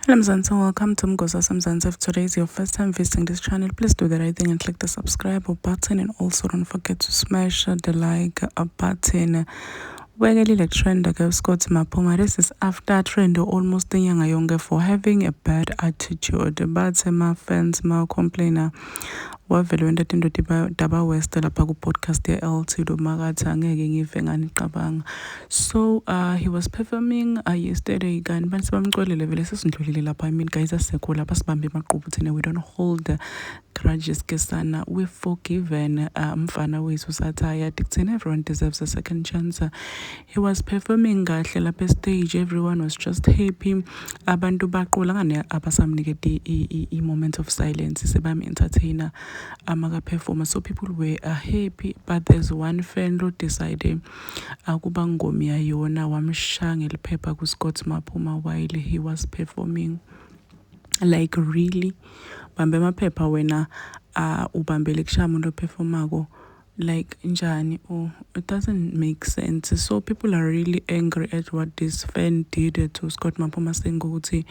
Hello Mzansi, welcome to Mgoza Mzansi. If today is your first time visiting this channel, please do the right thing and click the subscribe button, and also don't forget to smash the like button. Wegelile trend Scott Mapuma. This is after trend almost inyanga yonke for having a bad attitude. But my fans ma complainer wavele wenta tinto daba west lapha ku-podcast ye-LT Domakathi angeke ngive nganiqabanga. So he was performing yesterday kanti bantu bamcolele vele sesindlulile lapha. I mean guys, asekho lapha sibambe emaqhubu thina, we don't hold grudges ke sana, we're forgiven. Mfana wethu sathaya dictating everyone deserves a second chance. He was performing kahle lapha stage, everyone was just happy. Abantu baqola ngane abasamnikete i-moment of silence sebam-entertainer amaka-performer, so people were happy. But there's one fan who decided akuba ngoma yayona wamshaya ngeliphepha ku-Scott Mapuma while he was performing. Like really bambe maphepha wena ubambele kushaya umuntu operformako, like njani? Oh, it doesn't make sense. So people are really angry at what this fan did to Scott Mapuma, saying ukuthi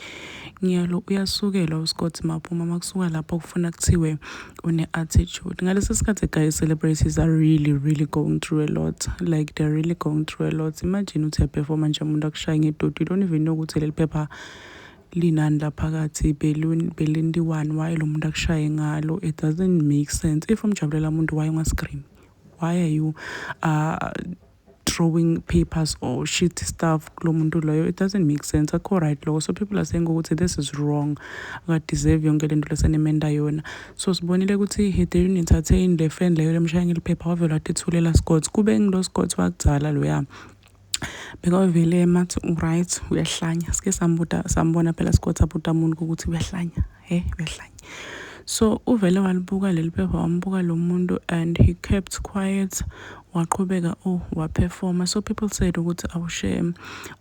ngiyalo uyasukela uScott Mapuma makusuka lapho kufuna kuthiwe une-attitude. Ngalesi sikhathi guys, celebrities are really going through a lot. Like they're really going through a lot. Imagine uthi uyaperforma nje umuntu akushaya ngedudu, you don't even know ukuthi leli phepha linani laphakathi belindiwani, why lo muntu akushaye ngalo. It doesn't make sense. If umjabulela umuntu, why ungascream? Why are you throwing papers or shit stuff kulo muntu loyo? It doesn't make sense. Akho right lo. So people are saying ukuthi this is wrong, akadeserve yonke lento lesenemenda yona. So sibonile ukuthi he didn't entertain the fan leyo lemshaya ngeliphepha, wavela watithulela Scott. Kube ngilo Scott wakudala loya because vele mathi right uyahlanya, sike sambona phela Scott abuta umuntu ukuthi uyahlanya, uyahlanya. So uvele walibuka leli phepha, wambuka lo muntu, and he kept quiet, waqhubeka waperforma. So people said ukuthi awushem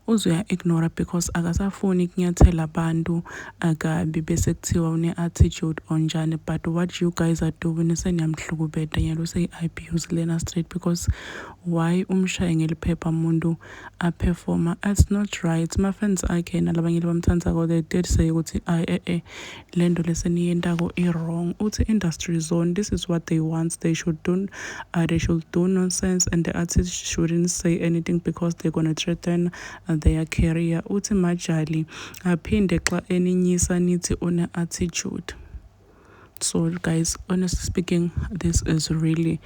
uzuya ignore because akasafuni kunyathela abantu akabi bese kuthiwa une-attitude onjani. But what you guys are doing seniyamhlukubeda, nyalo seyi-abuse lena straight, because why umshaye ngeliphepha umuntu aperforma? It's not right. Ma-fans akhe nalabanye labamthandzako, they did say ukuthi lento leseniyentako wrong. Uthi industry zone, this is what they want. They should do nonsense, and the artists shouldn't say anything because they're gonna threaten their career. Uthi majali aphinde xa eninyisa nithi une attitude. So guys, honestly speaking, this is really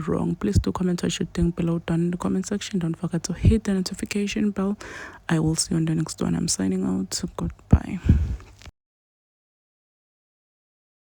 wrong. Please do comment what you think below down in the comment section. Don't forget to hit the notification bell. I will see you on the next one. I'm signing out. Goodbye.